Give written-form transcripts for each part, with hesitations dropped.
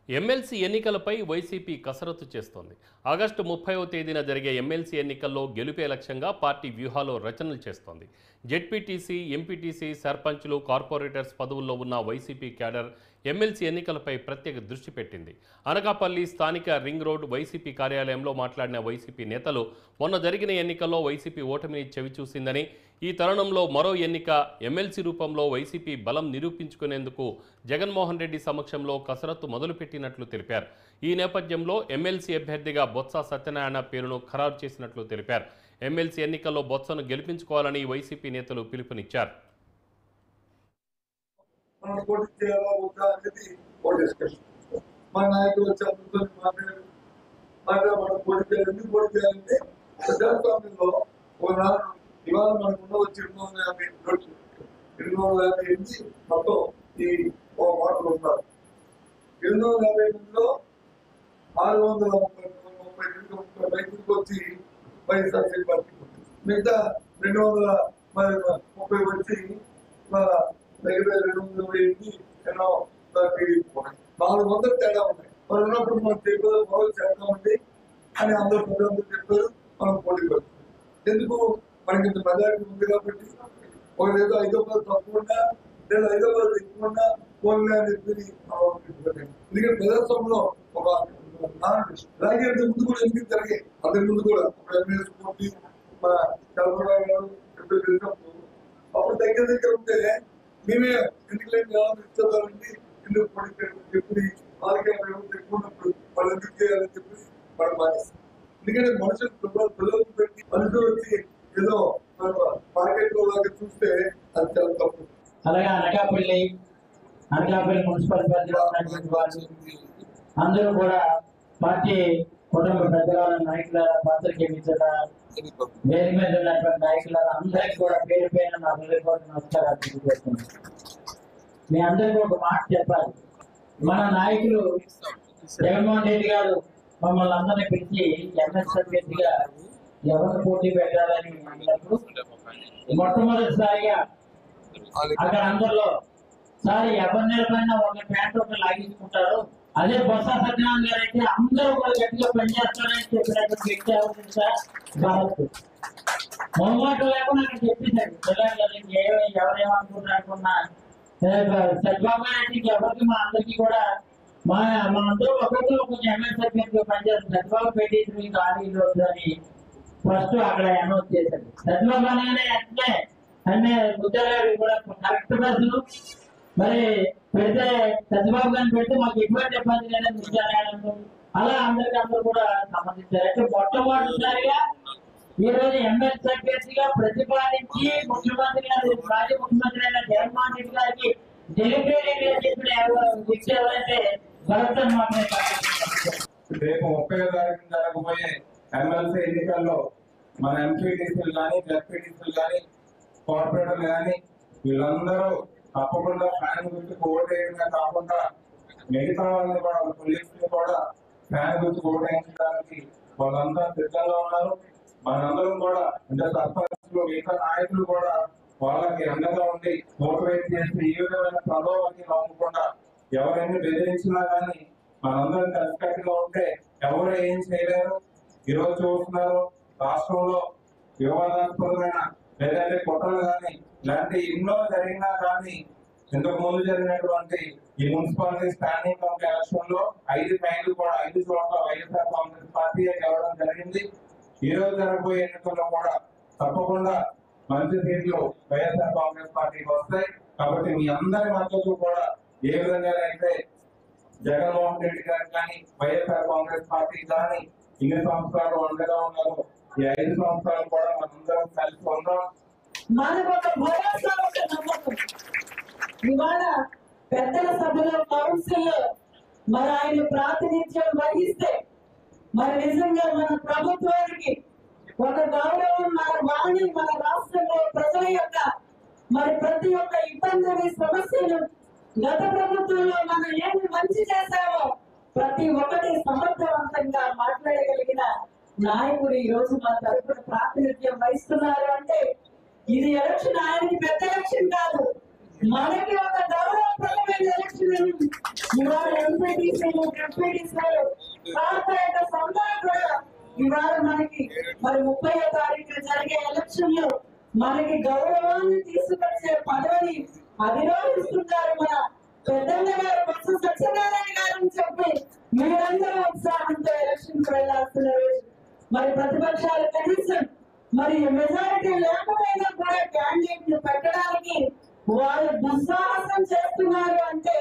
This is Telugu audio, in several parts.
ఎమ్మెల్సీ ఎన్నికలపై వైసీపీ కసరత్తు చేస్తోంది. ఆగస్టు 30వ తేదీన జరిగే ఎమ్మెల్సీ ఎన్నికల్లో గెలుపే లక్ష్యంగా పార్టీ వ్యూహాలో రచనలు చేస్తోంది. జెడ్పీటీసీ, ఎంపీటీసీ, సర్పంచ్లు, కార్పొరేటర్స్ పదవుల్లో ఉన్న వైసీపీ క్యాడర్ ఎమ్మెల్సీ ఎన్నికలపై ప్రత్యేక దృష్టి పెట్టింది. అనకాపల్లి స్థానిక రింగ్ రోడ్ వైసీపీ కార్యాలయంలో మాట్లాడిన వైసీపీ నేతలు మొన్న జరిగిన ఎన్నికల్లో వైసీపీ ఓటమిని చవిచూసిందని, ఈ తరుణంలో మరో ఎన్నిక ఎమ్మెల్సీ రూపంలో వైసీపీ బలం నిరూపించుకునేందుకు జగన్మోహన్ రెడ్డి సమక్షంలో కసరత్తు మొదలుపెట్టినట్లు తెలిపారు. ఈ నేపథ్యంలో ఎమ్మెల్సీ అభ్యర్థిగా బొత్స సత్యనారాయణ పేరును ఖరారు చేసినట్లు తెలిపారు. ఎమ్మెల్సీ ఎన్నికల్లో బొత్సను గెలిపించుకోవాలని వైసీపీ నేతలు పిలుపునిచ్చారు. ఇవాళ మనకు ఉండవచ్చు 250 మొత్తం ఈ మాటలు ఉన్నారు. 250లో 630 రైతులకు వచ్చి వైఎస్ఆర్సీ పార్టీ మిగతా 230 వచ్చి దగ్గర 220 ఎన్నో 400 తేడా ఉన్నాయి. మరి ఉన్నప్పుడు మనం చెప్పేది బాగా చేద్దామండి అని అందరూ ప్రజలందరూ చెప్పారు. మనం పోటీ పెడుతున్నాం. ఎందుకు? మనకి ఇంత మెజారిటీ ఉంది కాబట్టి ఒకటేదో 5 తప్పకుండా లేదా 5 ఎక్కువకుండా పోలే అని చెప్పి ఎందుకంటే ప్రజాస్వామ్యంలో ఒక అలాగే ముందు కూడా ఎందుకు జరిగాయి. అందరి ముందు కూడా ఎమ్మెల్యేస్ పోటీ మన చంద్రబాబు గారు ఎప్పుడు తెలిసినప్పుడు అప్పుడు దగ్గర ఉంటే మేమే ఎన్నికలేని కావాలని ఇచ్చేదామండి. ఎందుకు పోటీ చెప్పి వాళ్ళకి ఎక్కువ ఉన్నప్పుడు వాళ్ళు ఎందుకు చేయాలని చెప్పి మనం మానేస్తాం. ఎందుకంటే మనుషులు పిల్లలకు పెట్టి మనుషులు వచ్చి ఏదో మార్కెట్ లో చూస్తే అది చాలా తప్పు. అలాగే అనకాపల్లి మున్సిపల్ పరిధిలో ఉన్నటువంటి వారు అందరూ కూడా పార్టీ కుటుంబ పెద్దల నాయకుల పాత్రకి వేరు మీద ఉన్నటువంటి నాయకుల అందరికీ కూడా పేరు పైన నా హృదయపూర్వక నమస్కారాలు తెలియజేస్తున్నాను. మీ అందరికీ ఒక మాట చెప్పాలి. మన నాయకులు జగన్మోహన్ రెడ్డి గారు మమ్మల్ని అందరినీ పిలిచి ఎమ్మెల్సీ అభ్యర్థిగా ఎవరిని పోటీ పెట్టాలని అన్నప్పుడు మొట్టమొదటిసారిగా అక్కడ అందరిలో సార్ ఎవరి నిలబడినా ఒక ప్యాంట్ ఒక లాగించుకుంటారు, అదే బొత్స సత్యనారాయణ గారు అయితే అందరూ కూడా గట్టిగా పనిచేస్తారని చెప్పినటువంటి వ్యక్తి ఎవరు సార్? భారత్ మొహమాట లేకుండా నాకు చెప్పిందండి. ఎవరేమనుకుంటున్నా సత్యబాబు గారు ఎవరికి మా అందరికి కూడా మనందరూ ఒక్కొక్కరు ఒక్కొక్క ఎమ్మెల్సీ అభ్యర్థిగా పనిచేస్తారు. సత్యబాబు పెట్టేసి మీకు ఆడీలు అని ఫస్ట్ అక్కడ అనౌన్స్ చేశారు. సత్యబాబు అనగానే అట్లే అన్నీ ముద్దాలు కూడా కరెక్ట్ బస్సులు మరి పెడితే సత్యబాబు గారిని పెడితే మాకు ఎటువంటి ఇబ్బంది లేదని ముద్దాలు అలా అందరికీ కూడా సంబంధించారు. అయితే మొట్టమొదటిసారిగా ఈ రోజు ఎమ్మెల్సీ అభ్యర్థిగా ప్రతిపాదించి ముఖ్యమంత్రి గారు మాజీ ముఖ్యమంత్రి అయిన జగన్మోహన్ రెడ్డి గారికి డెలిగేట్ చెప్పిన వ్యక్తి ఎవరైతే భరత్ మాట్లాడే రేపు 30వ తారీఖున జరగబోయే ఎమ్మెల్సీ ఎన్నికల్లో మన ఎంపీటీసీలు కానీ, జెడ్పీటీసీలు కానీ, కార్పొరేటర్లు కానీ వీళ్ళందరూ తప్పకుండా ఫ్యాన్ గుర్తుకు ఓటేయడమే కాకుండా మిగతా వాళ్ళని కూడా పోలీసులు కూడా ఫ్యాన్ గుర్తుకు ఓటేయించడానికి వాళ్ళంతా సిద్ధంగా ఉన్నారు. మనందరం కూడా అంటే సర్పంచ్లు, మిగతా నాయకులు కూడా వాళ్ళకి అండగా ఉండి మోటివేట్ చేసి ఈ విధమైన ప్రభావాన్ని నమ్మకుండా ఎవరైనా బెదిరించినా కానీ మనందరం కలిసికట్టుగా ఉంటే ఎవరు ఏం చేయలేరు. ఈరోజు చూస్తున్నారు రాష్ట్రంలో వివాదాస్పదమైన లేదంటే కుట్రలు కానీ ఇలాంటి ఎన్నో జరిగినా కానీ ఇంతకు ముందు జరిగినటువంటి ఈ మున్సిపాలిటీ స్టాండింగ్ కమిటీ ఎలక్షన్ లో 5 కూడా 5 చోట్ల వైఎస్ఆర్ కాంగ్రెస్ పార్టీ గెలవడం జరిగింది. ఈ రోజు జరగబోయే ఎన్నికల్లో కూడా తప్పకుండా మంచి సీట్లు వైఎస్ఆర్ కాంగ్రెస్ పార్టీకి వస్తాయి. కాబట్టి మీ అందరి మద్దతు కూడా ఏ విధంగా అయితే జగన్మోహన్ రెడ్డి గారు కానీ వైఎస్ఆర్ కాంగ్రెస్ పార్టీ కానీ ఇన్ని సంవత్సరాలు అండగా ఉన్నారు. ఈ 5 సంవత్సరాలు కూడా మనందరం కలిసి ఉందాం. ఇవాళ పెద్దల సభలో కౌన్సిల్ మరి ఆయన ప్రాతినిధ్యం వహిస్తే మరి నిజంగా మన ప్రభుత్వానికి ఒక గౌరవం, మన వాణి మన రాష్ట్రంలో ప్రజల యొక్క మరి ప్రతి ఒక్క ఇబ్బందిని సమస్యలు గత ప్రభుత్వంలో మనం ఏమి మంచి చేశామో ప్రతి ఒక్కటి సమర్థవంతంగా మాట్లాడగలిగిన నాయకుడు ఈ రోజు మన తరపున ప్రాతినిధ్యం వహిస్తున్నారు అంటే ఇది ఎలక్షన్ ఆయనకి పెద్ద ఎలక్షన్ కాదు, మనకి ఒక గౌరవప్రదమైన ఎలక్షన్ ఇవాళ ఎంత ఎంపీటీసీలు డిప్యూటీసీలు కార్పొరేటర్స్ అందరూ కూడా ఇవాళ మనకి మరి 30వ తారీఖున జరిగే ఎలక్షన్ లో మనకి గౌరవాన్ని తీసుకొచ్చే పదవిని అధిరోహిస్తున్నారు మన పెద్దన్న గారు బొత్స సత్యనారాయణ గారని చెప్పి మీరందరూ ఉత్సాహంతో ఎలక్షన్ కు వెళ్లాల్సిన రోజు. మరి ప్రతిపక్షాలు కనీసం మరి మెజారిటీ లేకపోయినా కూడా క్యాండిడేట్ ను పెట్టడానికి వాళ్ళు దుస్సాహసం చేస్తున్నారు అంటే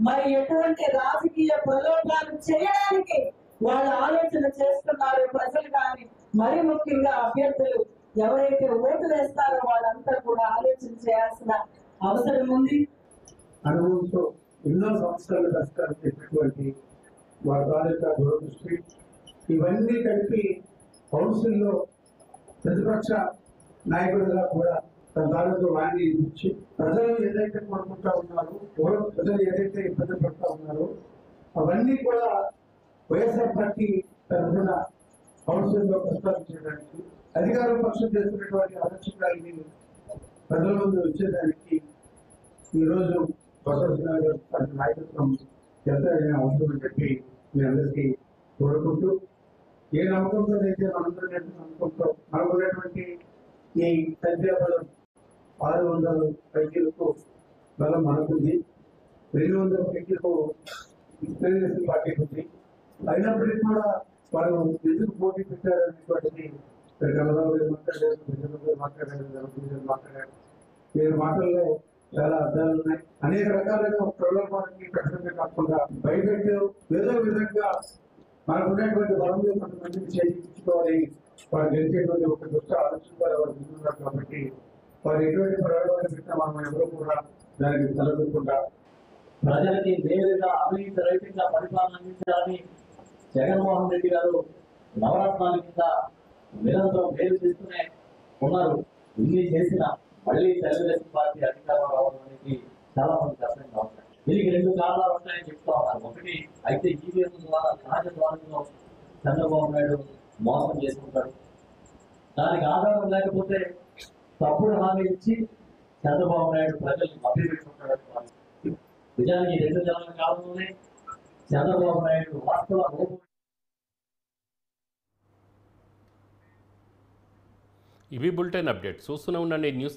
మరి ఎటువంటి రాజకీయ ప్రలోభాలు చేయడానికి వాళ్ళు ఆలోచన చేస్తున్నారు ప్రజలు. కానీ మరి ముఖ్యంగా అభ్యర్థులు ఎవరైతే ఓటు వేస్తారో వాళ్ళంతా కూడా ఆలోచన చేయాల్సిన అవసరం ఉంది. అనుభవంతో ఎన్నో సంవత్సరాలు కష్టాలు చెప్పినటువంటి వారి తాలూకా దూరదృష్టి ఇవన్నీ కలిపి కౌన్సిల్లో ప్రతిపక్ష నాయకుడిగా కూడా తన తాలూకు వాణి ఇచ్చి ప్రజలు ఏదైతే కోరుకుంటా ఉన్నారో ప్రజలు ఏదైతే ఇబ్బంది పడుతూ ఉన్నారో అవన్నీ కూడా వైఎస్ఆర్ పార్టీ తరఫున కౌన్సిల్లో ప్రస్తావించడానికి అధికార పక్షం చేస్తున్నటువంటి ఆలోచనల్ని ప్రజల ముందు వచ్చేదానికి ఈరోజు నాయకత్వం ఎంతైనా అవసరం అని చెప్పి మీ అందరికీ కోరుకుంటూ ఏ నమ్మకంతో అయితే మనందరం నమ్మకంతో మనకున్నటువంటి ఈ సంఖ్యాబలం 600 పైకీలకు బలం మనకుంది, 200 పైకీలకు తెలుగుదేశం పార్టీకి ఉంది. అయినప్పటికీ కూడా వారు ఎందుకు పోటీ పెట్టారనేటువంటిది చంద్రబాబు గారు మాట్లాడారు. వీరి మాటల్లో చాలా అర్థాలు ఉన్నాయి. అనేక రకాలుగా ప్రలోభానికి పెట్టడమే కాకుండా భయపెట్టు ఏదో విధంగా మనకు ఉన్నటువంటి బలంలో కొంతమందిని చేయించుకోవాలి, వారు గెలిచేటువంటి ఒక దుష్ట ఆలోచన వారు ముందున్నారు. కాబట్టి వారు ఎటువంటి ప్రలోభాలు పెట్టినా మనం ఎవరు కూడా దానికి తలపెట్టకుండా ప్రజలకి నేరుగా అవినీతి రహితంగా పరిపాలన అందించాలని జగన్మోహన్ రెడ్డి గారు నవరత్నాల కింద నిరంతరం మేలు చేస్తూనే ఉన్నారు. ఇన్ని చేసిన మళ్ళీ తెలుగుదేశం పార్టీ అధికారంలో రావడానికి చాలా మంది అర్థం కావాలి. దీనికి 2 కారణాలు ఉంటాయని చెప్తా ఉన్నారు. ఒకటి అయితే ఈవీఎం ద్వారా సహజ ద్వారంలో చంద్రబాబు నాయుడు మోసం చేసుకుంటాడు. దానికి ఆధారం లేకపోతే తప్పుడు హామీ ఇచ్చి చంద్రబాబు నాయుడు ప్రజల్ని మభ్యపెట్టుకుంటాడు. నిజానికి 2 నెలల కాలంలోనే చంద్రబాబు నాయుడు వాస్తవ రూపం. ఇవి బులెటిన్ అప్డేట్. చూస్తూనే ఉండండి న్యూస్